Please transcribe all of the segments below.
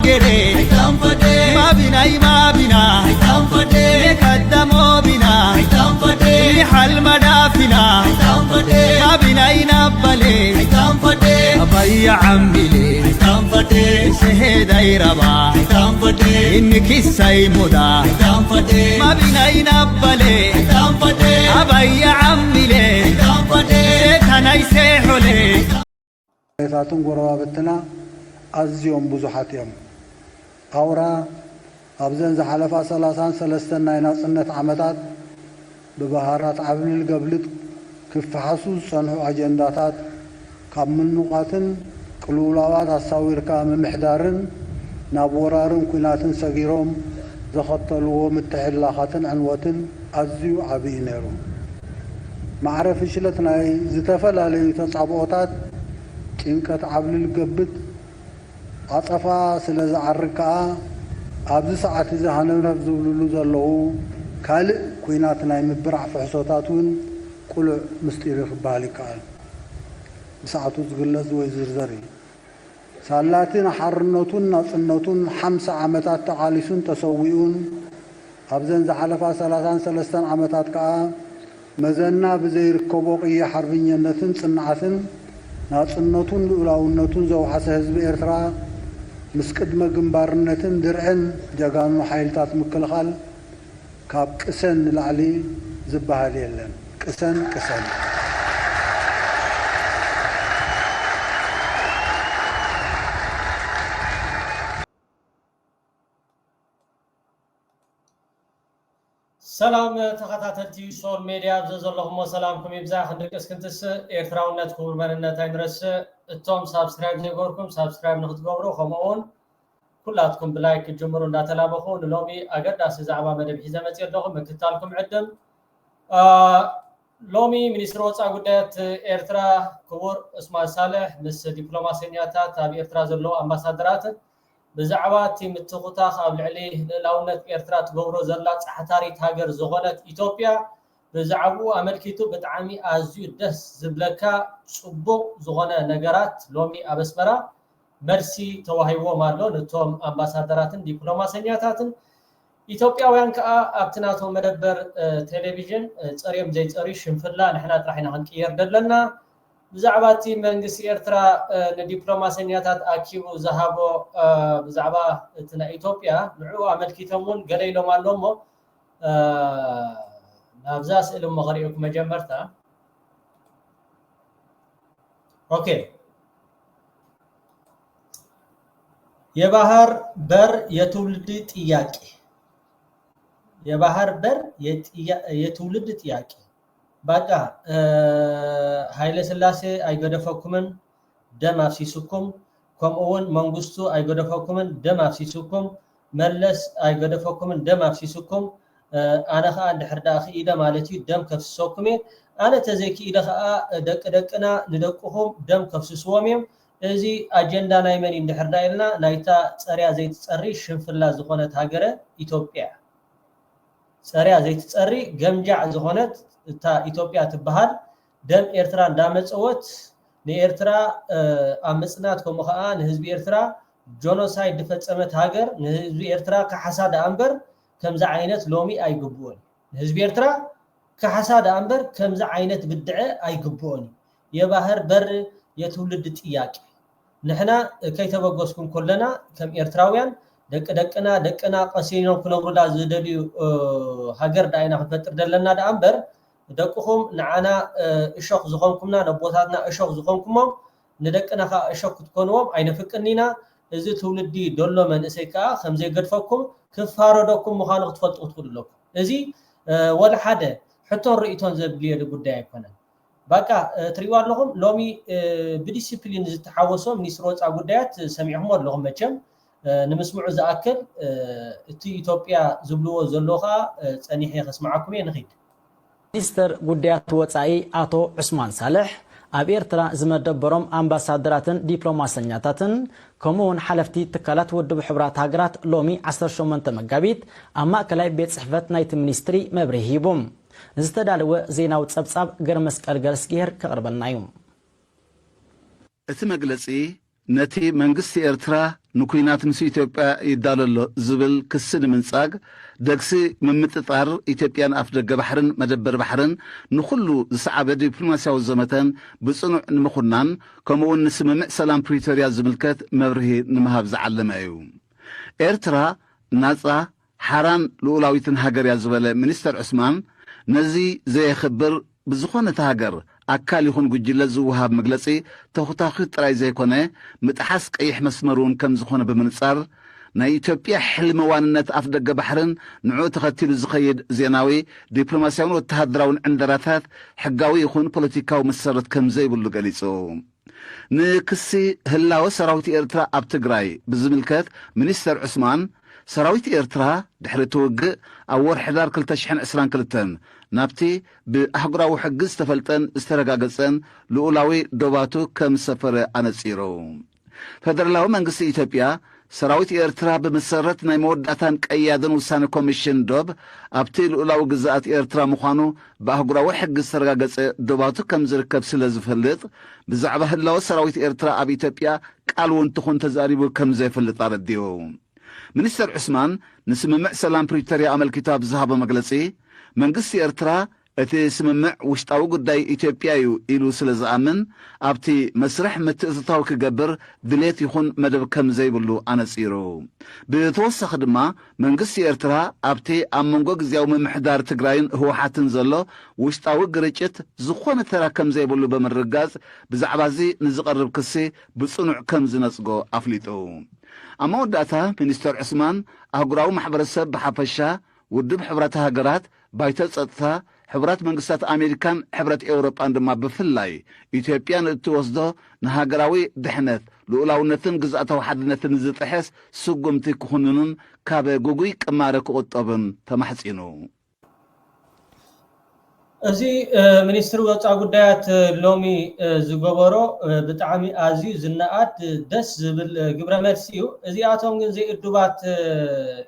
gede ma bina kadamo bina hal madafina ma bina inabale abaya amile sehedai raba inniki saymuda ma bina inabale abaya amile setanai sehole ታቱን ጎረባበትና አዝዮም ብዙሓት እዮም አውራ አብዘን ዘሐለፋ 33 ናይ ናጽነት ዓመታት በባህራት ዓብልል ገብልጥ ክፍሓሱ ዝጸንሑ አጀንዳታት ካብ ምኑቃትን ቅልውላዋት አሳዊርካ ምምሕዳርን ናብ ወራርን ኩናትን ሰጊሮም ዘኸተልዎ ምትሕላኻትን ዕንወትን ኣዝዩ ዓብዪ ነይሩ ማዕረፍ ሽለት ናይ ዝተፈላለዩ ተጻብኦታት ጭንቀት ዓብልል ገብት አጸፋ ስለዝዓርካ ኣብዚ ሰዓት እዚ ሃነብረብ ዝብልሉ ዘለዉ ካልእ ኩናት ናይ ምብራዕ ፍሕሶታትን ቁሉዕ ምስጢር ክበሃል ይከኣል ብሰዓቱ ዝግለጽ ወይ ዝርዘር ሳላትን ሓርነቱን ናጽነቱን 50 ዓመታት ተቓሊሱን ተሰዊኡን ኣብዘን ዝሓለፋ 33 ዓመታት ከዓ መዘና ብዘይርከቦ ቅየ ሓርብኝነትን ጽንዓትን ናጽነቱን ልኡላውነቱን ዘውሓሰ ህዝቢ ኤርትራ ምስ ቅድመ ግንባርነትን ድርዕን ጀጋኑ ሓይልታት ምክልኻል ካብ ቅሰን ንላዕሊ ዝበሃል የለን ቅሰን سلام تخطاتلتي سول ميديا بزلهم وسلامكم يبزا خندقس كنتس ايرتراونت كبر مننت اينرس توم سبسكرايب نيغوركم سبسكرايب نختغبرو خمون كلاتكم بلايك جمرو እንዳተላበኹ لومي اگداس زعبا مدب حزه مصيدكم مكتالكم عدم لومي ሚኒስትር ወፃ ጉዳያት ኤርትራ ክቡር እስማኤል ሳልሕ ምስ ዲፕሎማሲያታት ኣብ ኤርትራ ዘሎ አምባሳደራት بزعبا تيم التخطاخ أو العلي للاونة إيرترا تقبرو زلا تحتاري تاجر زغنة إثيوبيا بزعبو أمريكتو بتعامي أزيو دس زبلكا صبو زغنة نجارات لومي أبسمرا مرسي توهيو مارلون توم أمباسادراتن دبلوماسياتن إثيوبيا وينك أبتناتو مدبر تلفزيون صريم زي صري شنفلا نحنا رايحين هنكير دلنا بزعباتي منجس إيرترا ندبلوماسياتات أكيبو ذهبوا بزعبا تنا إثيوبيا نعو عمل كتمون قليلو مالومو نافزاس إلو مغريكم مجمرتا أوكي يبهر بر يتولد تياكي يبهر بر يتولد تياكي باقا هايله سلاسي ايغدفكمن دم افسيسكم كمون منغستو ايغدفكمن دم افسيسكم ملس ايغدفكمن دم افسيسكم انا خا عند حرداخي ايده مالتي دم كفسوكمي انا تزيكي ايده دقنا ندقهم دم كفسسوميم ازي اجندا نايمن عند حردايلنا نايتا صريا زيت صري شنفلا زخونت هاجره ايثيوبيا صريا زيت صري جمجع زخونت تا إثيوبيا تبهال دم إيرترا دامتصوت نإيرترا أمصنات كم خان حزب إيرترا جونوسايد دفصمت هاجر حزب إيرترا كحساد أمبر كمز عينت لومي أيقبون حزب إيرترا كحساد أمبر كمز عينت بدعة أيقبون يبهر بر يتولد تياك نحنا كي تبغوسكم كلنا كم إيرتراويان دقنا قسينو كنبرو دا زدليو هاجر داينا فتر دلنا دا أمبر دقهم نعنا اشوق زخونكمنا نبوتاتنا اشوق زخونكم ندقنا خا اشوق تكونوا عين فكرنينا اذا تولدي دولو من اسيكا خمزي قدفكم كفاردكم مخانق تفطوا تقولوا ازي ولا حدا حتى رئيتون زبليه لغداي يكونن باقا تريوار لهم لومي بديسيبلين زتحوسوا منيستر وصا غدايات سمعهم لهم مچم نمسمعوا زاكل تي ኢትዮጵያ ዝብልዎ ዘሎኻ ጸኒሐ خصمعكم ينخيد ሚኒስትር ጉዳያት ወፃኢ አቶ ዑስማን ሳልሕ ኣብ ኤርትራ ዝመደበሮም አምባሳደራትን ዲፕሎማሲያታትን ከምኡውን ሓለፍቲ ትካላት ውድብ ሕብራት ሃገራት ሎሚ 18 መጋቢት ኣብ ማእከላይ ቤት ጽሕፈት ናይቲ ሚኒስትሪ መብርሂ ሂቦም ዝተዳለወ ዜናው ጸብጻብ ገርመስቀል ገልስጌር ከቅርበልናዩ እቲ መግለጺ ነቲ መንግስቲ ኤርትራ ንኩናት ምስ ኢትዮጵያ ይዳለሎ ዝብል ክስን ምንጻግ ደግሲ ምምጥጣር ኢትዮጵያን ኣፍ ደገ ባሕርን መደበር ባሕርን ንኹሉ ዝሰዓበ ዲፕሎማስያዊ ዘመተን ብጽኑዕ ንምኹናን ከምኡውን ንስምምዕ ሰላም ፕሪቶርያ ዝምልከት መብርሂ ንምሃብ ዝዓለመ እዩ። ኤርትራ ናጻ ሓራን ልኡላዊትን ሃገር እያ ዝበለ ሚኒስተር ዑስማን ነዚ ዘየኽብር ብዝኾነት ሃገር ኣካል ይኹን ጉጅለ ዝውሃብ መግለጺ ተኹታኺት ጥራይ ዘይኮነ ምጥሓስ ቀይሕ መስመር እውን ከም ዝኾነ ብምንጻር ናይ ኢትዮጵያ ሕልሚ ዋንነት ኣፍ ደገ ባሕርን ንዑ ተኸቲሉ ዝኸይድ ዜናዊ ዲፕሎማስያውን ወተሃደራውን ዕንደራታት ሕጋዊ ይኹን ፖለቲካዊ መሰረት ከም ዘይብሉ ገሊጹ ንክሲ ህላወ ሰራዊት ኤርትራ ኣብ ትግራይ ብዝምልከት ሚኒስተር ዑስማን ሰራዊት ኤርትራ ድሕሪ ትውግእ ኣብ ወርሒ ሕዳር 2022 ናብቲ ብኣህጉራዊ ሕጊ ዝተፈልጠን ዝተረጋገጸን ልኡላዊ ዶባቱ ከም ሰፈረ ኣነጺሩ ፌደራላዊ መንግስቲ ኢትዮጵያ ሰራዊት ኤርትራ ብመሰረት ናይ መወዳእታን ቀያድን ውሳነ ኮሚሽን ዶብ ኣብቲ ልኡላዊ ግዛኣት ኤርትራ ምዃኑ ብኣህጉራዊ ሕጊ ዝተረጋገጸ ዶባቱ ከም ዝርከብ ስለ ዝፈልጥ ብዛዕባ ህላወ ሰራዊት ኤርትራ ኣብ ኢትዮጵያ ቃል እውን ትኹን ተዛሪቡ ከም ዘይፈልጥ ኣረዲዩ ሚኒስተር ዑስማን ንስምምዕ ሰላም ፕሪቶርያ ኣመልኪቱ ኣብ ዝሃቦ መግለጺ መንግስቲ ኤርትራ እቲ ስምምዕ ውሽጣዊ ጉዳይ ኢትዮጵያ እዩ ኢሉ ስለ ዝኣምን ኣብቲ መስርሕ ምትእትታዊ ክገብር ድሌት ይኹን መደብ ከም ዘይብሉ ኣነጺሩ ብተወሳኺ ድማ መንግስቲ ኤርትራ ኣብቲ ኣብ መንጎ ግዜያዊ ምምሕዳር ትግራይን ህወሓትን ዘሎ ውሽጣዊ ግርጭት ዝኾነ ተራ ከም ዘይብሉ ብምርጋጽ ብዛዕባ እዚ ንዝቐርብ ክሲ ብጽኑዕ ከም ዝነጽጎ ኣፍሊጡ ኣብ መወዳእታ ሚኒስተር ዑስማን ኣህጉራዊ ማሕበረሰብ ብሓፈሻ ውድብ ሕብራት ሃገራት ባይተ ጸጥታ ሕብራት መንግስታት ኣሜሪካን ሕብረት ኤውሮጳን ድማ ብፍላይ ኢትዮጵያን እትወስዶ ንሃገራዊ ድሕነት ልኡላውነትን ግዛእታዊ ሓድነትን ዝጥሕስ ስጉምቲ ክኹንኑን ካብ ጉጉይ ቅማረ ክቕጠብን ተማሕጺኑ እዚ ሚኒስትሪ ወፃኢ ጉዳያት ሎሚ ዝገበሮ ብጣዕሚ ኣዝዩ ዝነኣድ ደስ ዝብል ግብረ መልሲ እዩ እዚኣቶም ግን ዘይእዱባት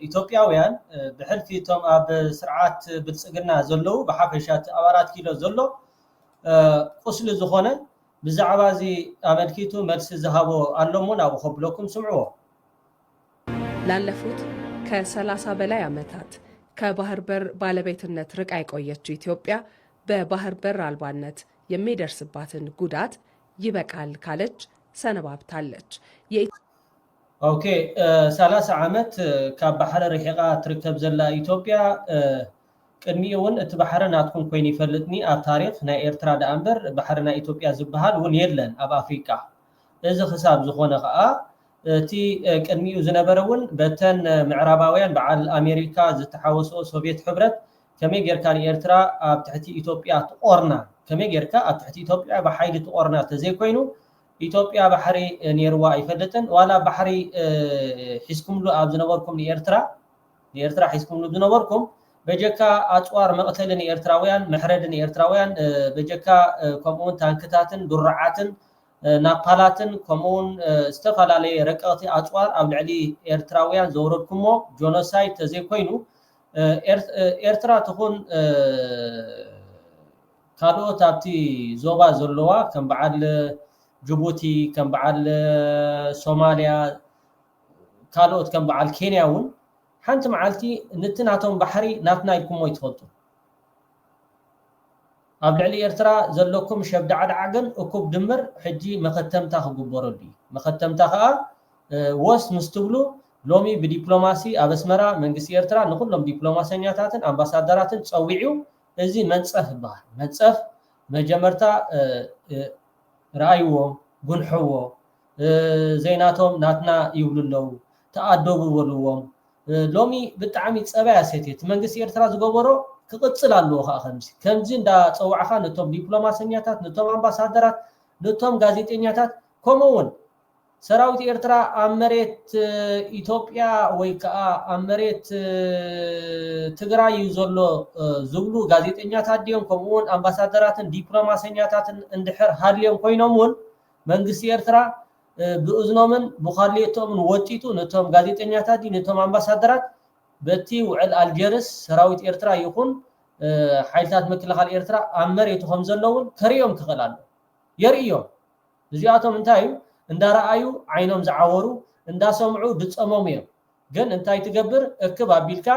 ኢትዮጵያውያን ብሕልፊቶም ኣብ ስርዓት ብልጽግና ዘለዉ ብሓፈሻት ኣብ 4 ኪሎ ዘሎ ቁስሊ ዝኾነ ብዛዕባ እዚ ኣመልኪቱ መልሲ ዝሃቦ ኣሎሞ ናብ ከብለኩም ስምዕዎ ላለፉት ከ30 በላይ ዓመታት ከባህር በር ባለቤትነት ርቃ የቆየችው ኢትዮጵያ በባህር በር አልባነት የሚደርስባትን ጉዳት ይበቃል ካለች ሰነባብታለች። ኦኬ 30 ዓመት ካብ ባሕሪ ርሒቃ ትርከብ ዘላ ኢትዮጵያ ቅድሚውን እቲ ባሕሪ ናትኩም ኮይኑ ይፈልጥኒ ኣብ ታሪክ ናይ ኤርትራ ዳኣምበር ባሕሪ ናይ ኢትዮጵያ ዝበሃል እውን የለን ኣብ ኣፍሪካ እዚ ክሳብ ዝኾነ ከዓ እቲ ቅድሚኡ ዝነበረውን በተን ምዕራባውያን በዓል ኣሜሪካ ዝተሓወሶ ሶቪየት ሕብረት ከመይ ጌርካ ንኤርትራ ኣብ ትሕቲ ኢትዮጵያ ትቆርና ከመይ ጌርካ ኣብ ትሕቲ ኢትዮጵያ ብሓይሊ ትቆርና ተዘይኮይኑ ኢትዮጵያ ባሕሪ ነይርዋ ኣይፈልጥን ዋላ ባሕሪ ሒዝኩምሉ ኣብ ዝነበርኩም ንኤርትራ ሒዝኩምሉ ዝነበርኩም በጀካ ኣፅዋር መቕተሊ ንኤርትራውያን መሕረዲ ንኤርትራውያን በጀካ ከምኡውን ታንክታትን ዱርዓትን ናፓላትን ከምኡውን ዝተፈላለየ ረቀቕቲ ኣፅዋር ኣብ ልዕሊ ኤርትራውያን ዘውረድኩሞ ጆኖሳይድ ተዘይኮይኑ ኤርትራ ትኹን ካልኦት ኣብቲ ዞባ ዘለዋ ከም በዓል ጅቡቲ ከም በዓል ሶማልያ ካልኦት ከም በዓል ኬንያ እውን ሓንቲ መዓልቲ ንትናቶም ባሕሪ ናትና ኢልኩሞ ይትፈልጡ ኣብ ልዕሊ ኤርትራ ዘለኩም ሸብዳዕዳዕ ግን እኩብ ድምር ሕጂ መኸተምታ ክግበረሉ እዩ መኸተምታ ከዓ ወስ ምስ ትብሉ ሎሚ ብዲፕሎማሲ ኣብ ኣስመራ መንግስቲ ኤርትራ ንኩሎም ዲፕሎማሰኛታትን ኣምባሳደራትን ፀዊዑ እዚ መንፀፍ ይበሃል መንፀፍ መጀመርታ ረኣይዎ ጉንሕዎ ዘይናቶም ናትና ይብሉለው ተኣደቡ በልዎም ሎሚ ብጣዕሚ ፀባይ ኣሰትየት መንግስቲ ኤርትራ ዝገበሮ ክቅፅል ኣለዎ ከዓ ከምዚ እንዳፀዋዕኻ ነቶም ዲፕሎማሰኛታት ነቶም ኣምባሳደራት ነቶም ጋዜጠኛታት ከምኡውን ሰራዊት ኤርትራ ኣብ መሬት ኢትዮጵያ ወይ ከዓ ኣብ መሬት ትግራይ ዘሎ ዝብሉ ጋዜጠኛታት ድዮም ከምኡውን ኣምባሳደራትን ዲፕሎማሰኛታትን እንድሕር ሃልዮም ኮይኖም እውን መንግስቲ ኤርትራ ብእዝኖምን ብኻልኦቶምን ወጢጡ ነቶም ጋዜጠኛታት ነቶም ኣምባሳደራት በቲ ውዕል ኣልጀርስ ሰራዊት ኤርትራ ይኹን ሓይልታት ምክልኻል ኤርትራ ኣብ መሬቱ ከም ዘለውን ከሪኦም ክኽእል ኣሎ የርእዮም እዚኣቶም እንታይ እዩ እንዳረኣዩ ዓይኖም ዝዓወሩ እንዳሰምዑ ድጸሞም እዮም ግን እንታይ ትገብር እክብ አቢልካ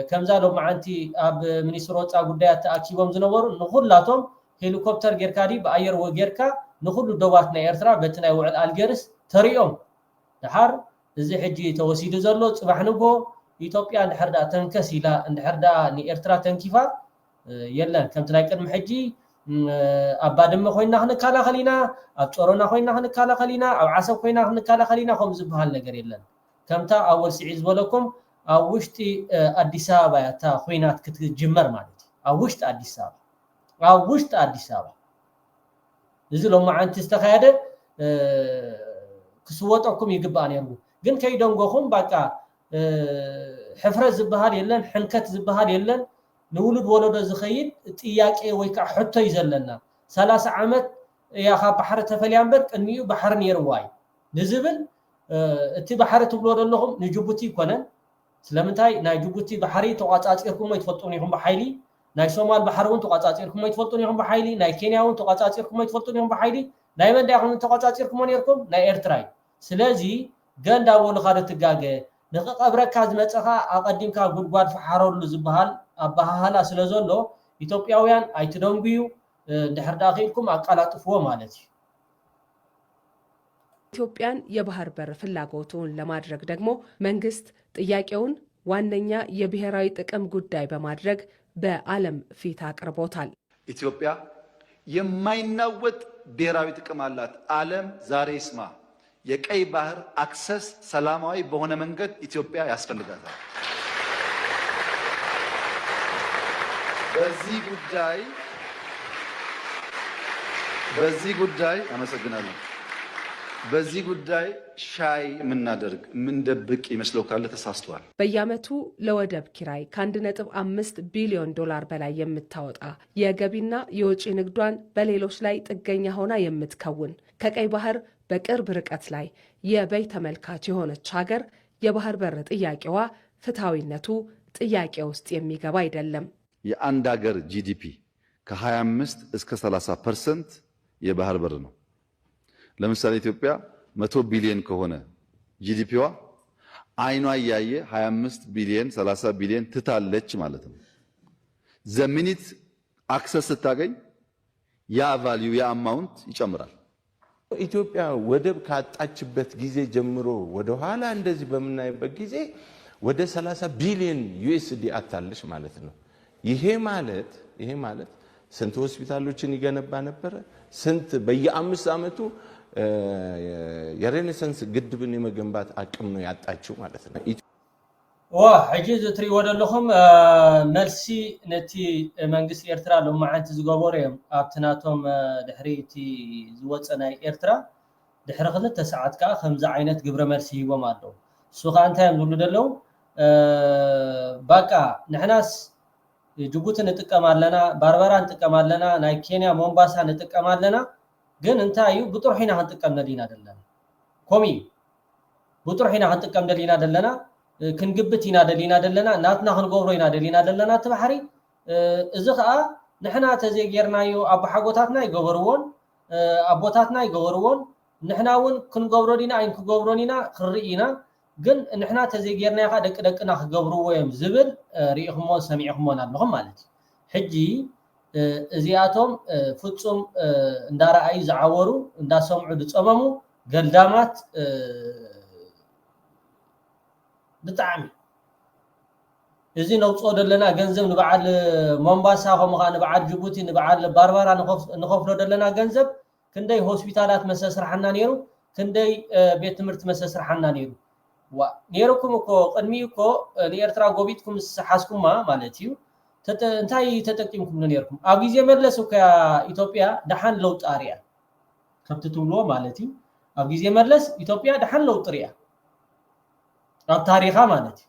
ከምዛ ሎ ማዓንቲ ኣብ ሚኒስትር ወፃ ጉዳያት ተኣኪቦም ዝነበሩ ንኹላቶም ሄሊኮፕተር ጌርካዲ በአየር ወጌርካ ንኹሉ ደባት ናይ ኤርትራ በቲ ናይ ውዕል አልጌርስ ተሪኦም ድሓር እዚ ሕጂ ተወሲዱ ዘሎ ጽባሕ ንጎ ኢትዮጵያ እንድሕር ዳ ተንከስ ኢላ እንድሕር ዳ ንኤርትራ ተንኪፋ የለን ከምቲ ናይ ቅድሚ ሕጂ ኣብ ባድመ ኮይና ክንከላኸሊና ኣብ ጾሮና ኮይና ክንከላኸሊና ኣብ ዓሰብ ኮይና ክንከላኸሊና ከም ዝበሃል ነገር የለን ከምታ ኣወል ስዒ ዝበለኩም ኣብ ውሽጢ አዲስ አበባ ያታ ኮይናት ክትጅመር ማለት ኣብ ውሽጢ አዲስ አበባ እዚ ሎ ማዓንቲ ዝተኻየደ ክስወጠኩም ይግባእ ነይሩ ግን ከይደንጎኹም በቃ ሕፍረት ዝበሃል የለን ሕንከት ዝበሃል የለን ንውሉድ ወለዶ ዝኸይድ ጥያቄ ወይ ከዓ ሕቶ ይዘለና 30 ዓመት ያኻ ባሕሪ ተፈልያ እምበር ቅድሚኡ ባሕሪ ነይርዋይ ንዝብል እቲ ባሕሪ ትብሎ ዘለኹም ንጅቡቲ ይኮነን ስለምንታይ ናይ ጅቡቲ ባሕሪ ተቋጻጺርኩም ይትፈልጡን ይኹም በሓይሊ ናይ ሶማል ባሕሪ እውን ተቋጻጺርኩም ይትፈልጡን ይኹም በሓይሊ ናይ ኬንያ እውን ተቋጻጺርኩም ይትፈልጡን ይኹም በሓይሊ ናይ መንዳ ይኹም ተቋጻጺርኩም ነይርኩም ናይ ኤርትራ ስለዚ ገንዳ ወልኻ ትጋገ ንቀብረካ ዝመፀኻ ኣቀዲምካ ጉድጓድ ፈሓረሉ ዝበሃል ኣባሃላ ስለዘሎ ኢትዮጵያውያን ኣይትደንጉዩ እንድሕር ዳ ኺልኩም አቃላጥፍዎ ማለት እዩ ኢትዮጵያን የባህር በር ፍላጎቱን ለማድረግ ደግሞ መንግስት ጥያቄውን ዋነኛ የብሔራዊ ጥቅም ጉዳይ በማድረግ በዓለም ፊት አቅርቦታል። ኢትዮጵያ የማይናወጥ ብሔራዊ ጥቅም አላት። ዓለም ዛሬ ይስማ። የቀይ ባህር አክሰስ ሰላማዊ በሆነ መንገድ ኢትዮጵያ ያስፈልጋታል። በዚህ ጉዳይ ሻይ የምናደርግ ምንደብቅ ይመስለው ካለ ተሳስተዋል። በየዓመቱ ለወደብ ኪራይ ከ1.5 ቢሊዮን ዶላር በላይ የምታወጣ የገቢና የወጪ ንግዷን በሌሎች ላይ ጥገኛ ሆና የምትከውን ከቀይ ባህር በቅርብ ርቀት ላይ የበይ ተመልካች የሆነች ሀገር የባህር በር ጥያቄዋ ፍትሃዊነቱ ጥያቄ ውስጥ የሚገባ አይደለም። የአንድ ሀገር ጂዲፒ ከ25 እስከ 30% የባህር በር ነው። ለምሳሌ ኢትዮጵያ 100 ቢሊዮን ከሆነ ጂዲፒዋ አይኗ ያየ 25 ቢሊዮን 30 ቢሊዮን ትታለች ማለት ነው። ዘሚኒት አክሰስ ስታገኝ ያ ቫልዩ ያ አማውንት ይጨምራል። ኢትዮጵያ ወደብ ካጣችበት ጊዜ ጀምሮ ወደ ኋላ እንደዚህ በመናይበት ጊዜ ወደ 30 ቢሊዮን ዩኤስዲ አታለች ማለት ነው። ይሄ ማለት ስንት ሆስፒታሎችን ይገነባ ነበር? ስንት በየ5 ዓመቱ የሬኔሳንስ ግድብን የመገንባት አቅም ነው ያጣችው ማለት ነው። ሕጂ ዝትሪእዎ ዘለኹም መልሲ ነቲ መንግስቲ ኤርትራ ሎማዓንቲ ዝገበሩ እዮም ኣብቲ ናቶም ድሕሪ እቲ ዝወፀ ናይ ኤርትራ ድሕሪ 2 ሰዓት ከዓ ከምዚ ዓይነት ግብረ መልሲ ሂቦም ኣለዉ እሱ ከዓ እንታይ እዮም ዝብሉ ደለዉ በቃ ንሕናስ ጅቡቲ ንጥቀም ኣለና ባርበራ ንጥቀም ኣለና ናይ ኬንያ ሞምባሳ ንጥቀም ኣለና ግን እንታይ እዩ ብጥሩሕ ኢና ክንጥቀም ደሊና ደለና ኮሚ ብጥሩሕ ኢና ክንጥቀም ደሊና ደለና ክንግብት ኢና ደሊና ደለና ናትና ክንገብሮ ኢና ደሊና ደለና ተባሕሪ እዚ ከዓ ንሕና ተዘጌርናዮ ኣብ ሓጎታትና ይገበርዎን ኣቦታትና ይገበርዎን ንሕና እውን ክንገብሮ ዲና ኣይን ክገብሮ ዲና ክርኢና ግን ንሕና ተዘጌርና ይኻ ደቅና ክገብርዎ እዮም ዝብል ሪኢኹሞን ሰሚዕኹሞን ኣለኹም ማለት እዩ ሕጂ እዚኣቶም ፍጹም እንዳረኣዩ ዝዓወሩ እንዳሰምዑ ዝፀመሙ ገልዳማት ብጣዕሚ እዚ ነውፅኦ ደለና ገንዘብ ንበዓል ሞምባሳ ከምኡ ከዓ ንበዓል ጅቡቲ ንበዓል ባርባራ ንኸፍሎ ደለና ገንዘብ ክንደይ ሆስፒታላት መሰስርሓና ነይሩ ክንደይ ቤት ትምህርቲ መሰስርሓና ነይሩ ነይሩኩም እኮ ቅድሚኡ እኮ ንኤርትራ ጎቢጥኩም ሓስኩማ ማለት እዩ እንታይ ተጠቂምኩም ነይርኩም ኣብ ግዜ መለስ እኮ ኢትዮጵያ ደሓን ለውጢ ኣርያ ከምቲ ትብልዎ ማለት እዩ ኣብ ግዜ መለስ ኢትዮጵያ ደሓን ለውጢ ርያ ኣብ ታሪኻ ማለት እዩ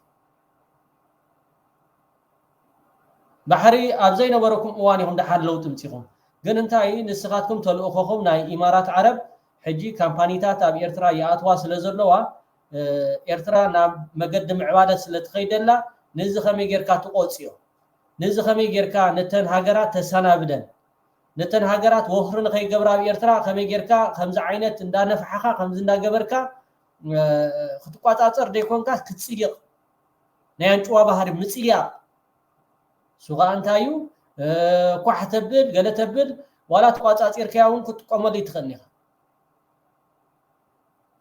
ባሕሪ ኣብ ዘይነበረኩም እዋን ኢኹም ደሓን ለውጢ ምፂኹም ግን እንታይ ንስኻትኩም ተልእኾኹም ናይ ኢማራት ዓረብ ሕጂ ካምፓኒታት ኣብ ኤርትራ ይኣትዋ ስለ ዘለዋ ኤርትራ ናብ መገዲ ምዕባለት ስለ ትኸይደላ ነዚ ከመይ ጌርካ ትቆፅዮ ነዚ ከመይ ጌርካ ነተን ሃገራት ተሰናብደን ነተን ሃገራት ወፍሪ ንኸይገብራ ኣብ ኤርትራ ከመይ ጌርካ ከምዚ ዓይነት እንዳነፍሓኻ ከምዚ እንዳገበርካ ክትቋጻጽር ደይኮንካ ክትጽልቕ ናይ አንጭዋ ባህሪ ምጽልያ ሱጋ እንታዩ ኳሕ ተብል ገለ ተብል ዋላ ተቋጻጽርካውን ክትቆመሉ ይትኸኒኻ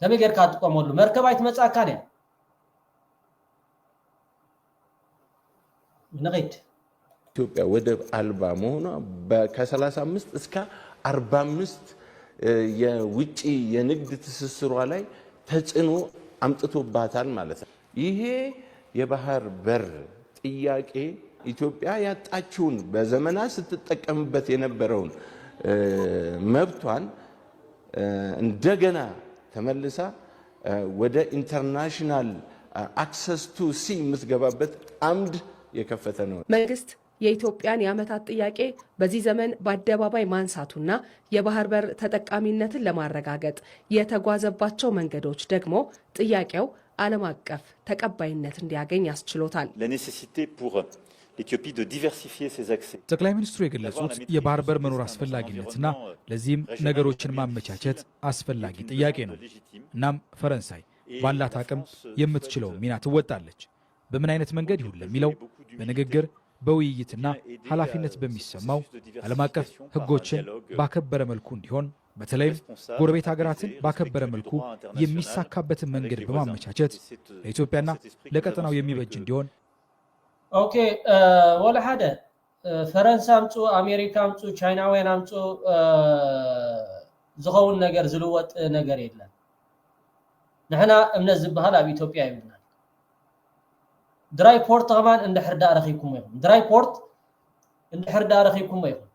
ከመይ ጌርካ ትቆመሉ መርከብ ኣይትመጻካ ነያ ንግድ ኢትዮጵያ ወደብ አልባ መሆኗ ከ35 እስከ 45 የውጪ የንግድ ትስስሯ ላይ ተጽዕኖ አምጥቶባታል ማለት ነው። ይሄ የባህር በር ጥያቄ ኢትዮጵያ ያጣችውን በዘመናት ስትጠቀምበት የነበረውን መብቷን እንደገና ተመልሳ ወደ ኢንተርናሽናል አክሰስ ቱ ሲ የምትገባበት አምድ የከፈተ ነው። መንግስት የኢትዮጵያን የዓመታት ጥያቄ በዚህ ዘመን በአደባባይ ማንሳቱና የባህር በር ተጠቃሚነትን ለማረጋገጥ የተጓዘባቸው መንገዶች ደግሞ ጥያቄው ዓለም አቀፍ ተቀባይነት እንዲያገኝ ያስችሎታል። ጠቅላይ ሚኒስትሩ የገለጹት የባህር በር መኖር አስፈላጊነትና ለዚህም ነገሮችን ማመቻቸት አስፈላጊ ጥያቄ ነው። እናም ፈረንሳይ ባላት አቅም የምትችለው ሚና ትወጣለች። በምን አይነት መንገድ ይሁን ለሚለው በንግግር በውይይትና ኃላፊነት በሚሰማው ዓለም አቀፍ ሕጎችን ባከበረ መልኩ እንዲሆን በተለይም ጎረቤት ሀገራትን ባከበረ መልኩ የሚሳካበትን መንገድ በማመቻቸት ለኢትዮጵያና ለቀጠናው የሚበጅ እንዲሆን ኦኬ ወላ ሓደ ፈረንሳይ አምጹ አሜሪካ አምጹ ቻይናውያን አምጹ ዝኸውን ነገር ዝልወጥ ነገር የለን ንሕና እምነት ዝበሃል ኣብ ኢትዮጵያ ይብልና ድራይ ፖርት ከማን እንድሕር ዳ ረኺብኩም ይኹም ድራይ ፖርት እንድሕር ዳ ረኺብኩም ይኹም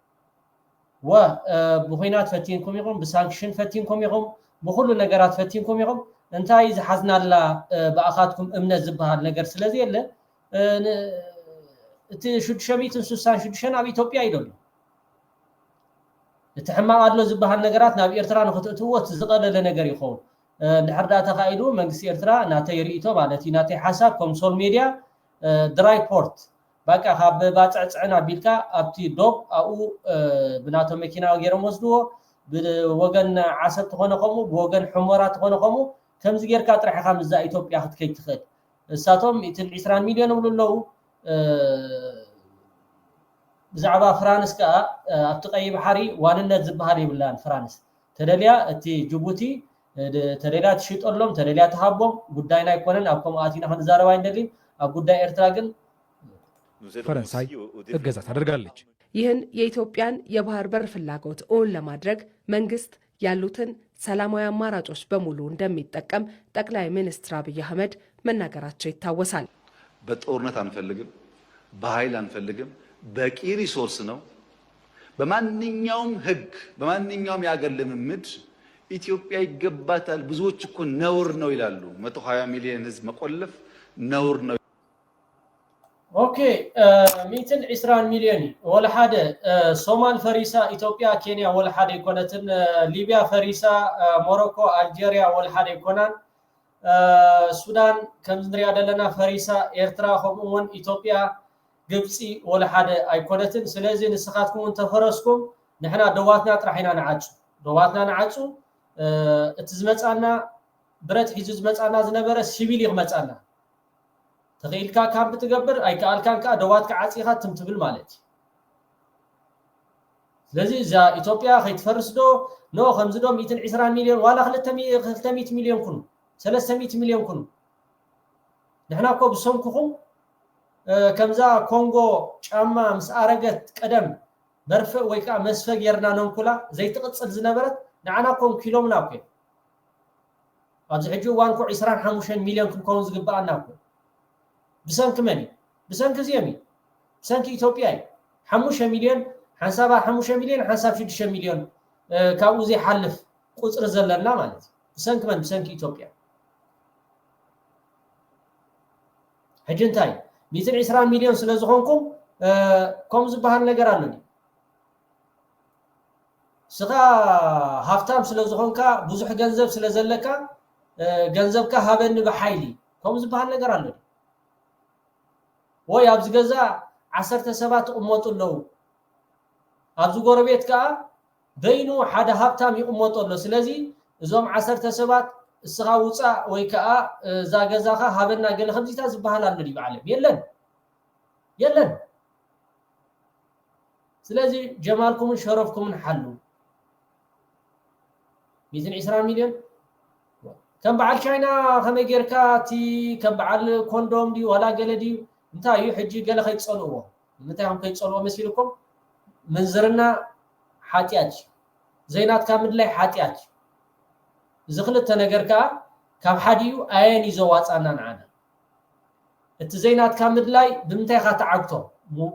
ብኹናት ፈቲንኩም ይኹም ብሳንክሽን ፈቲንኩም ይኹም ብኩሉ ነገራት ፈቲንኩም ይኹም እንታይ ዝሓዝናላ ብኣኻትኩም እምነት ዝበሃል ነገር ስለዚ የለ እቲ 666 ኣብ ኢትዮጵያ ይደሉ እቲ ሕማቕ ኣድሎ ዝበሃል ነገራት ናብ ኤርትራ ንኽትእትውት ዝቐለለ ነገር ይኸውን እንድሕር ዳ ተኻኢሉ መንግስቲ ኤርትራ ናተይ ርእይቶ ማለት እዩ ናተይ ሓሳብ ኮምሶል ሚድያ ድራይ ፖርት በቃ ካብ ባፅዕፅዕን ኣቢልካ ኣብቲ ዶብ ኣብኡ ብናቶ መኪና ገይሮም ወስድዎ ብወገን ዓሰብ ትኾነ ከምኡ ብወገን ሕሞራ ትኾነ ከምኡ ከምዚ ጌርካ ጥራሕኻ ምዛ ኢትዮጵያ ክትከይድ ትኽእል እሳቶም 120 ሚልዮን ይብሉ ኣለዉ ብዛዕባ ፍራንስ ከዓ ኣብቲ ቀይ ባሕሪ ዋንነት ዝበሃል ይብላን ፍራንስ ተደልያ እቲ ጅቡቲ ተደልያ ትሽጠሎም ተደልያ ትሃቦም ጉዳይና ኣይኮነን ኣብ ከምኡኣቲና ክንዛረባ ይንደሊ ኣብ ጉዳይ ኤርትራ ግን ፈረንሳይ እገዛ ታደርጋለች። ይህን የኢትዮጵያን የባህር በር ፍላጎት እውን ለማድረግ መንግስት ያሉትን ሰላማዊ አማራጮች በሙሉ እንደሚጠቀም ጠቅላይ ሚኒስትር አብይ አህመድ መናገራቸው ይታወሳል። በጦርነት አንፈልግም፣ በኃይል አንፈልግም፣ በቂ ሪሶርስ ነው። በማንኛውም ህግ በማንኛውም የአገር ልምምድ ኢትዮጵያ ይገባታል። ብዙዎች እኮ ነውር ነው ይላሉ። 120 ሚሊዮን ህዝብ መቆለፍ ነውር ነው። ኦኬ 120 ሚሊዮን ወላ ሓደ ሶማል ፈሪሳ ኢትዮጵያ ኬንያ ወላ ሓደ ይኮነትን ሊቢያ ፈሪሳ ሞሮኮ አልጄሪያ ወላ ሓደ ይኮናን ሱዳን ከም ዝንሪያ ዘለና ፈሪሳ ኤርትራ ከምኡውን ኢትዮጵያ ግብፂ ወላ ሓደ ኣይኮነትን ስለዚ ንስኻትኩም ተፈረስኩም ንሕና ደዋትና ጥራሕና ንዓፁ ደዋትና ንዓፁ እቲ ዝመፃና ብረት ሒዙ ዝመፃና ዝነበረ ሲቪል ይመፃና ተኺልካ ካብ ብትገብር ኣይከኣልካን ከዓ ደዋትካ ዓፂኻ ትምትብል ማለት እዩ ስለዚ እዛ ኢትዮጵያ ከይትፈርስ ዶ ኖ ከምዚ ዶ 120 ሚልዮን ዋላ 200 ሚልዮን ኩኑ 300 ሚልዮን ኩኑ ንሕና እኮ ብሰምኩኹም ከምዛ ኮንጎ ጫማ ምስ ኣረገት ቀደም መርፍእ ወይ ከዓ መስፈ ጌርና ነንኩላ ዘይትቕፅል ዝነበረት ንዓና ኮም ኪሎምና እኮ ኣብዚ ሕጂ እዋን እኮ 25 ሚልዮን ክንከውን ዝግባአና እኮ بسنك مني بسنك زيمي بسنك إثيوبيا 5 مليون حسابها 5 مليون حساب 6 مليون كاوزي حلف قصر زلنا مالت بسنك من بسنك إثيوبيا حجنتاي 120 مليون سلازخونكم كم زبهان ነገር አለኝ ስጋ ሀብታም ስለዝኾንካ ብዙሕ ገንዘብ ስለዘለካ ገንዘብካ ሃበኒ በሓይሊ ከም ዝባሃል ነገር አለኝ ወይ ኣብዚ ገዛ 10 ሰባት እሞጡ ኣለዉ ኣብዚ ጎረቤት ከዓ በይኑ ሓደ ሃብታም ይቅመጡ ኣሎ ስለዚ እዞም 10 ሰባት እስኻ ውፃእ ወይ ከዓ ዛገዛኻ ሃበና ገለ ከምዚታ ዝበሃል ኣሎ ዲ ዓለም የለን ስለዚህ ጀማልኩምን ሸረፍኩምን ሓሉ 120 ሚሊዮን ከም በዓል ቻይና ከመይ ጌርካ እቲ ከም በዓል ኮንዶም ዲ ወላ ገለ ዲ እንታይ እዩ ሕጂ ገለ ከይጸልዎ እንታይ ከም ከይጸልዎ መስልኩም መንዝርና ሓጢያት ዘይናትካ ምድላይ ሓጢያት ዝኽልተ ነገር ከዓ ካብ ሓዲዩ ኣየን ይዘዋጻና ንዓና እቲ ዘይናትካ ምድላይ ብምንታይ ካ ተዓግቶ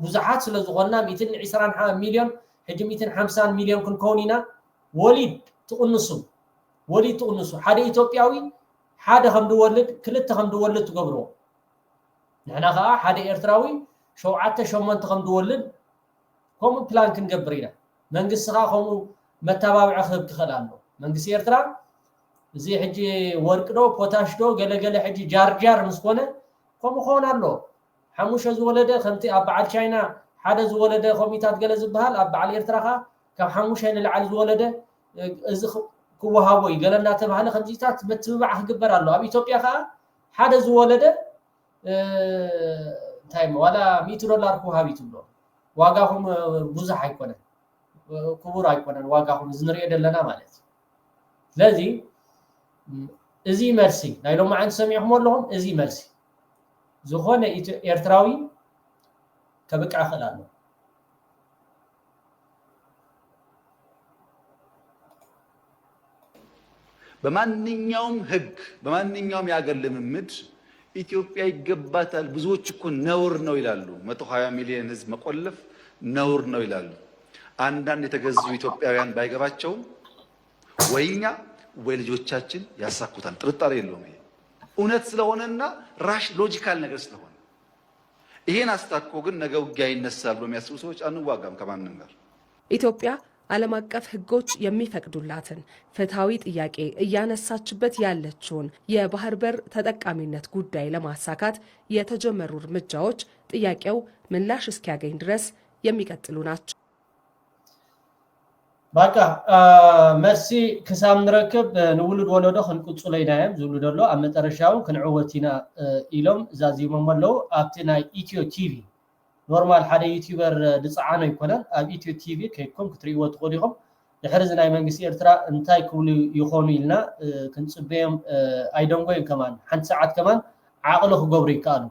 ብዙሓት ስለ ዝኾንና 120 ሚሊዮን ሕጂ 150 ሚሊዮን ክንከውኒና ወሊድ ትቕንሱ ሓደ ኢትዮጵያዊ ሓደ ከም ድወልድ ክልተ ከም ድወልድ ትገብርዎ ንሕና ከዓ ሓደ ኤርትራዊ 7-8 ከም ድወልድ ከምኡ ፕላን ክንገብር ኢና መንግስቲ ከዓ ከምኡ መተባብዕ ክህብ ክኽእል ኣሎ መንግስቲ ኤርትራ እዚ ሕጂ ወርቅ ዶ ፖታሽ ዶ ገለገለ ሕጂ ጃርጃር ምስኮነ ከምኡ ኾን ኣሎ ሓሙሽተ ዝወለደ ከምቲ ኣብ በዓል ቻይና ሓደ ዝወለደ ኮሚታት ገለ ዝበሃል ኣብ በዓል ኤርትራ ከዓ ካብ ሓሙሽተ ንላዕሊ ዝወለደ እዚ ክወሃቦ ይገለና ተባሃለ ከምዚታት መትብባዕ ክግበር ኣሎ ኣብ ኢትዮጵያ ከዓ ሓደ ዝወለደ ታይም ዋላ $100 ክወሃብ ይትብሎ ዋጋኹም ብዙሕ ኣይኮነን ክቡር ኣይኮነን ዋጋኹም ዝንሪኦ ዘለና ማለት ስለዚ እዚ መልሲ ናይ ሎማ ዓንድ ሰሚዕኩም ኣለኹም እዚ መልሲ ዝኾነ ኤርትራዊ ከብቃ ይኽእል ኣሎ በማንኛውም ህግ በማንኛውም ያገር ልምምድ ኢትዮጵያ ይገባታል ብዙዎች እኮ ነውር ነው ይላሉ 120 ሚሊዮን ህዝብ መቆለፍ ነውር ነው ይላሉ አንዳንድ የተገዙ ኢትዮጵያውያን ባይገባቸው ወይኛ ወይ ልጆቻችን ያሳኩታል ጥርጣሬ የለውም ይሄ እውነት ስለሆነና ራሽ ሎጂካል ነገር ስለሆነ ይሄን አስታኮ ግን ነገ ውጊያ ይነሳል ብሎ የሚያስቡ ሰዎች አንዋጋም ከማንም ጋር ኢትዮጵያ ዓለም አቀፍ ህጎች የሚፈቅዱላትን ፍትሃዊ ጥያቄ እያነሳችበት ያለችውን የባህር በር ተጠቃሚነት ጉዳይ ለማሳካት የተጀመሩ እርምጃዎች ጥያቄው ምላሽ እስኪያገኝ ድረስ የሚቀጥሉ ናቸው ባቃ መርሲ ክሳብ ንረክብ ንውልድ ወለዶ ክንቁጽሎ ኢናዮም ዝብሉ ደሎ ኣብ መጨረሻው ክንዕወቲና ኢሎም ዛዚሞም ኣለው ኣብቲ ናይ ኢትዮ ቲቪ ኖርማል ሓደ ዩቲዩበር ድፃዓኖ ይኮነን ኣብ ኢትዮ ቲቪ ከይድኩም ክትሪእዎ ትኽእሉ ኢኹም ድሕሪ ናይ መንግስቲ ኤርትራ እንታይ ክብሉ ይኾኑ ኢልና ክንፅበዮም ኣይደንጎይም ከማን ሓንቲ ሰዓት ከማን ዓቕሊ ክገብሩ ይከኣሉ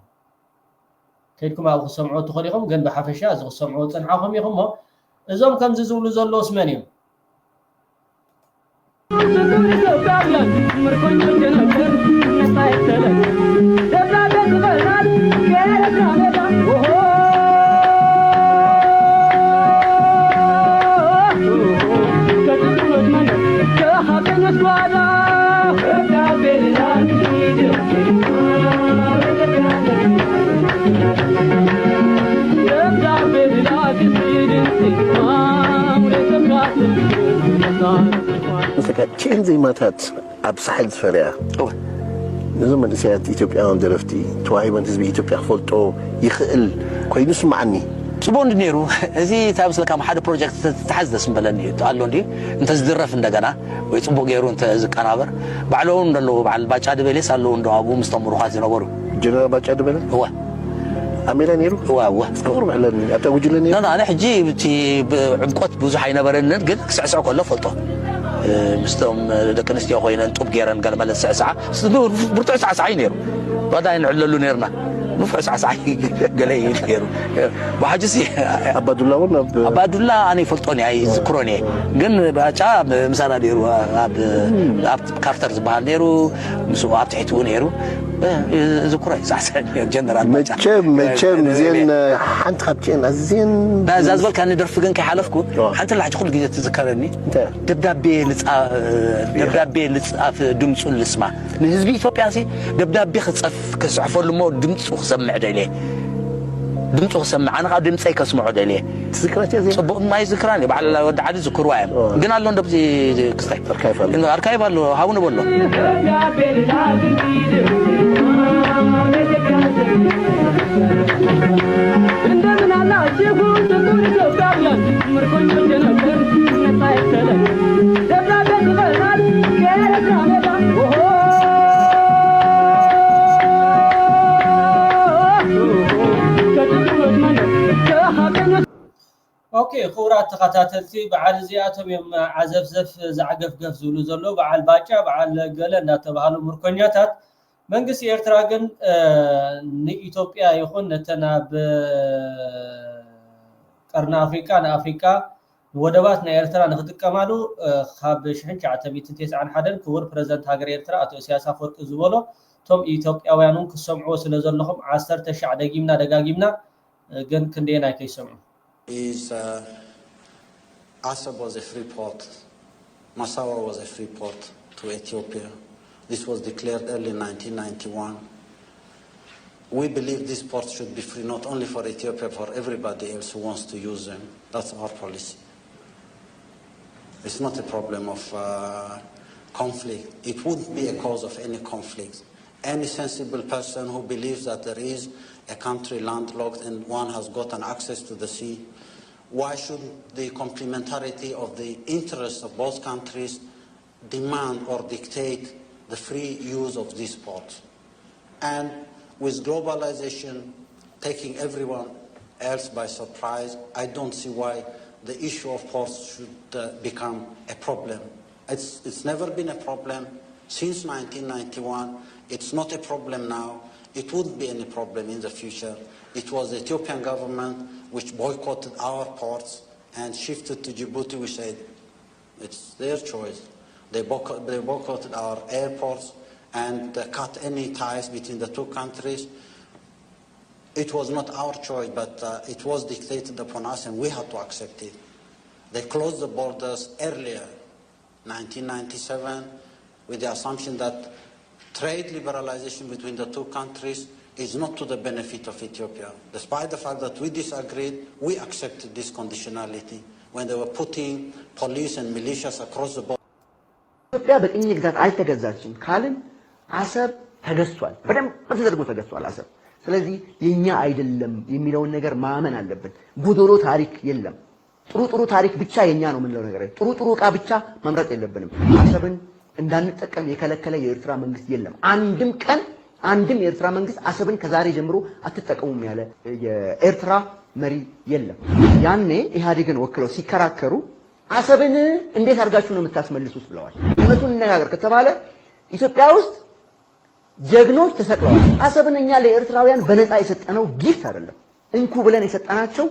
ከይድኩም ኣብ ክሰምዑ ትኽእሉ ኢኹም ግን ብሓፈሻ እዚ ክሰምዑ ፅንሓኹም ኢኹም ሞ እዞም ከምዚ ዝብሉ ዘለዉ ስመን እዮም كأن زي ما تات أبصحل فريا نزوم النسيات إثيوبيا درفتي توعيبا تزبي إثيوبيا فولتو يخل كويس نسمعني صبون نيرو زي تابس لك حدا بروجكت تحدث مبلني قالوا لي انت زدرف እንደገና ወይ ጽቦ ገይሩ እንተ ዝቀናበር ባዕለው እንደለው ባዕል ባጫ ደበሌስ አለው እንደው አቡ መስተምሩ ኻዚ ነበሩ ጀነራል ባጫ ደበለ هو أميرا نيرو هو صور معلن أتوجه لني لا أنا حجي بتي عمقت بوزح ينبرن قد سعسع كله فلطة مستهم دكنستي أخوينا نطب جيران قال مال الساعة برتع ساعة نيرو بعدين عللوا نيرنا نفع ساعة قليل نيرو وحجسي عبد الله ولا عبد الله أنا فلطوني أي ذكروني قن بقى مسانا نيرو عبد كارتر زبان نيرو مسوا عبد حيتو نيرو ذكري ساعة جنرال متشم زين حنت خبتين زين بازاز بل كان ندرف جن كحلفكو حتى اللي حتقول جديد تذكرني دبدابي لتصاف دمصون لسمع لحزب إثيوبيا سي دبدابي خصف كصحفوا له مو دمصو خسمع دايله دمصو خسمع انا قاعد دمصي كسمعوا دايله تذكرتي زين صبو ما يذكرني بعد ود عاد ذكر وايم قنا له دبزي كساي انه اركايف له هاون بولو እንደምን አላችሁ ሁሉም ኢትዮጵያውያን ምርኮኞች የነበርን ነፃ የተለን ደብዳቤ ጽፈናል ከኤርትራ ሜዳ اوكي خورات تخاتاتلتي بعد زياتهم يم عزفزف زعقفقف زولو زلو بعد باچا بعد قال ناتبهالو مركنياتات መንግስት ኤርትራ ግን ንኢትዮጵያ ይሁን ነተናብ ቀርና አፍሪካ ንአፍሪካ ወደባት ንኤርትራ ንኽጥቀማሉ ካብ 1991 ክቡር ፕሬዝዳንት ሃገር ኤርትራ አቶ ኢሳያስ አፈወርቂ ዝበሎ ቶም ኢትዮጵያውያኑን ክሰምዑ ስለዘለኹም 10 ሻዕ ደጋጊምና ግን ክንደና ከይሰምዑ is Assab was a free port, Massawa was a free port to Ethiopia. This was declared early in 1991. We believe these ports should be free not only for Ethiopia, for everybody else who wants to use them. That's our policy. It's not a problem of conflict. It wouldn't be a cause of any conflict. Any sensible person who believes that there is a country landlocked and one has gotten access to the sea, why should the complementarity of the interests of both countries demand or dictate the free use of these ports? And with globalization taking everyone else by surprise, I don't see why the issue of ports should become a problem. It's never been a problem since 1991. It's not a problem now. It wouldn't be any problem in the future. It was the Ethiopian government which boycotted our ports and shifted to Djibouti. We said it's their choice. They boycotted our airports and cut any ties between the two countries. It was not our choice, but it was dictated upon us and we had to accept it. They closed the borders earlier, 1997, with the assumption that trade liberalization between the two countries is not to the benefit of Ethiopia. Despite the fact that we disagreed, we accepted this conditionality when they were putting police and militias across the border. ኢትዮጵያ በቅኝ ግዛት አልተገዛችም ካልን አሰብ ተገዝቷል፣ በደንብ ተደርጎ ተገዝቷል አሰብ። ስለዚህ የኛ አይደለም የሚለውን ነገር ማመን አለብን። ጎዶሎ ታሪክ የለም። ጥሩ ታሪክ ብቻ የኛ ነው የምንለው ነገር ጥሩ ዕቃ ብቻ መምረጥ የለብንም። አሰብን እንዳንጠቀም የከለከለ የኤርትራ መንግስት የለም። አንድም የኤርትራ መንግስት አሰብን ከዛሬ ጀምሮ አትጠቀሙም ያለ የኤርትራ መሪ የለም። ያኔ ኢህአዴግን ወክለው ሲከራከሩ አሰብን እንዴት አድርጋችሁ ነው የምታስመልሱት ብለዋል። እውነቱን እንነጋገር ከተባለ ኢትዮጵያ ውስጥ ጀግኖች ተሰቅለዋል። አሰብን እኛ ለኤርትራውያን በነፃ የሰጠነው ጊፍት አይደለም፣ እንኩ ብለን የሰጠናቸው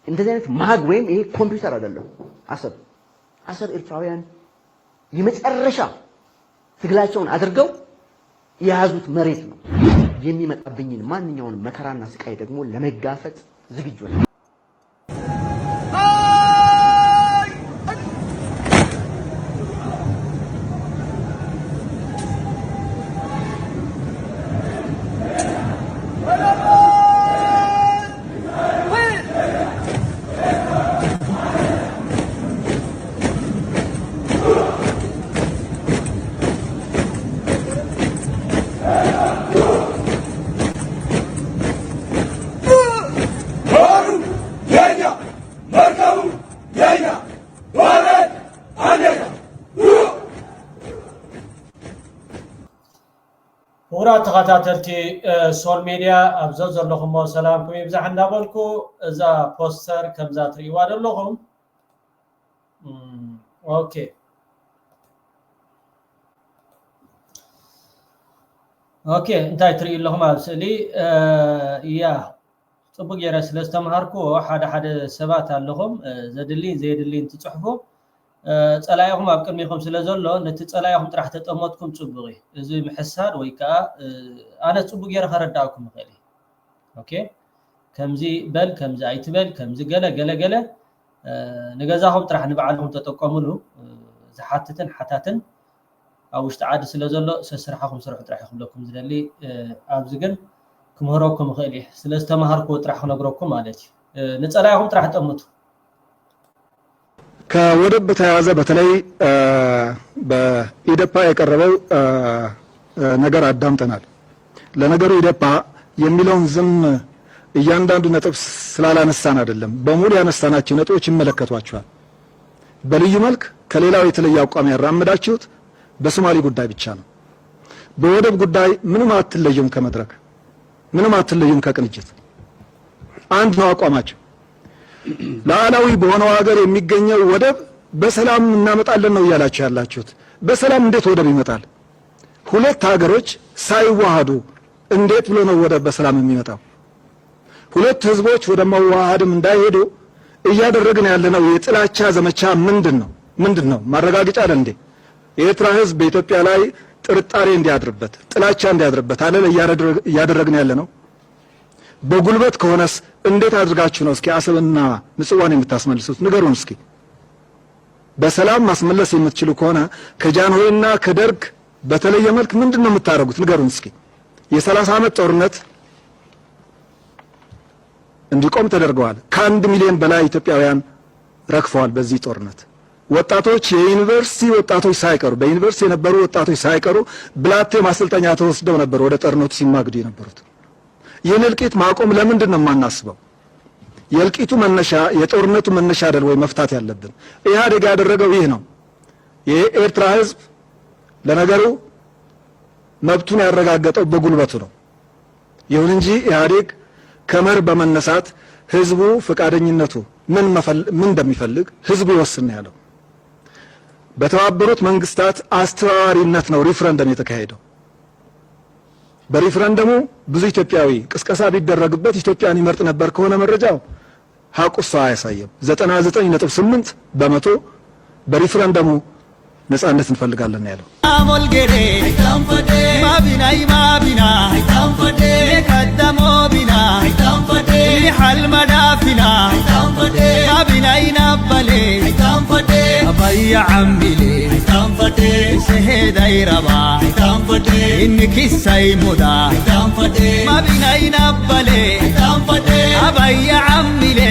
እንደዚህ አይነት ማግ ወይም ይሄ ኮምፒውተር አይደለም። አሰብ ኤርትራውያን የመጨረሻ ትግላቸውን አድርገው የያዙት መሬት ነው። የሚመጣብኝን ማንኛውንም መከራና ስቃይ ደግሞ ለመጋፈጥ ዝግጁ ነኝ። ተኸታተልቲ ሶል ሚድያ ኣብዞ ዘለኹም ሰላምኩም ይብዛሕ እንዳበልኩ እዛ ፖስተር ከምዛ ትሪእዋ ዘለኹም ኦኬ እንታይ ትሪኡ ኣለኹም ኣብ ስእሊ ፅቡቅ ጌረ ስለ ዝተምሃርኩ ሓደ ሰባት ኣለኹም ዘድልይን ዘይድልይን ትፅሕፉ ጸላይኹም ኣብ ቅድሚኹም ስለ ዘሎ ነቲ ጸላይኹም ጥራሕ ተጠመጥኩም ፅቡቅ እዩ። እዚ ምሕሳድ ወይ ከዓ ኣነ ፅቡቅ ጌረ ከረዳእኩም ይኽእል እዩ። ኦኬ ከምዚ በል ከምዚ ኣይትበል ከምዚ ገለ ንገዛኹም ጥራሕ ንባዕልኩም ተጠቀሙሉ ዝሓትትን ሓታትን ኣብ ውሽጢ ዓዲ ስለ ዘሎ ስራሕኩም ስርሑ ጥራሕ ይኽብለኩም ዝደሊ ኣብዚ ግን ክምህረኩም ይኽእል እዩ። ስለ ዝተምሃርኩ ጥራሕ ክነግረኩም ማለት እዩ። ንጸላይኹም ጥራሕ ጠምቱ። ከወደብ በተያያዘ በተለይ በኢዴፓ የቀረበው ነገር አዳምጠናል። ለነገሩ ኢዴፓ የሚለውን ዝም እያንዳንዱ ነጥብ ስላላነሳን አይደለም፣ በሙሉ ያነሳናቸው ነጥቦች ይመለከቷቸዋል። በልዩ መልክ ከሌላው የተለየ አቋም ያራምዳችሁት በሶማሌ ጉዳይ ብቻ ነው። በወደብ ጉዳይ ምንም አትለዩም፣ ከመድረክ ምንም አትለዩም፣ ከቅንጅት አንድ ነው አቋማቸው። ሉዓላዊ በሆነው ሀገር የሚገኘው ወደብ በሰላም እናመጣለን ነው እያላችሁ ያላችሁት። በሰላም እንዴት ወደብ ይመጣል? ሁለት ሀገሮች ሳይዋሃዱ እንዴት ብሎ ነው ወደብ በሰላም የሚመጣው? ሁለት ህዝቦች ወደ መዋሃድም እንዳይሄዱ እያደረግን ያለነው የጥላቻ ዘመቻ ምንድነው? ማረጋገጫ አለ እንዴ? የኤርትራ ህዝብ በኢትዮጵያ ላይ ጥርጣሬ እንዲያድርበት ጥላቻ እንዲያድርበት አለ እያደረግን ያለነው። በጉልበት ከሆነስ እንዴት አድርጋችሁ ነው እስኪ አሰብና ምጽዋን የምታስመልሱት? ንገሩን እስኪ። በሰላም ማስመለስ የምትችሉ ከሆነ ከጃንሆይና ከደርግ በተለየ መልክ ምንድነው የምታደርጉት? ንገሩን እስኪ። የ30 ዓመት ጦርነት እንዲቆም ተደርገዋል። ከ1 ሚሊዮን በላይ ኢትዮጵያውያን ረክፈዋል በዚህ ጦርነት። ወጣቶች የዩኒቨርሲቲ ወጣቶች ሳይቀሩ በዩኒቨርሲቲ የነበሩ ወጣቶች ሳይቀሩ ብላቴ ማሰልጠኛ ተወስደው ነበር ወደ ጦርነቱ ሲማግዱ የነበሩት። ይህን እልቂት ማቆም ለምንድን ነው የማናስበው? የእልቂቱ መነሻ የጦርነቱ መነሻ አይደል ወይ መፍታት ያለብን? ኢህአዴግ ያደረገው ይህ ነው። የኤርትራ ህዝብ ለነገሩ መብቱን ያረጋገጠው በጉልበቱ ነው። ይሁን እንጂ ኢህአዴግ ከመር በመነሳት ህዝቡ ፈቃደኝነቱ ምን እንደሚፈልግ ህዝቡ ይወስን ያለው። በተባበሩት መንግስታት አስተባባሪነት ነው ሪፍረንደም የተካሄደው። በሪፍረንደሙ ብዙ ኢትዮጵያዊ ቅስቀሳ ቢደረግበት ኢትዮጵያን ይመርጥ ነበር ከሆነ መረጃው ሐቁስ አያሳየም። 99.8 በመቶ በሪፍረንደሙ ነጻነት እንፈልጋለን ያለው። አሞልጌዴ ታንፈዴ ማቢናይ ማቢና ታንፈዴ ከደሞ ቢና ታንፈዴ ሐልመዳፊና ታንፈዴ ማቢናይ ናበሌ ታንፈዴ አባያ አምቢሌ ታንፈዴ ሰሄዳይ ረባ ታንፈዴ ኢንኪሳይ ሙዳ ታንፈዴ ማቢናይ ናበሌ ታንፈዴ አባያ አምቢሌ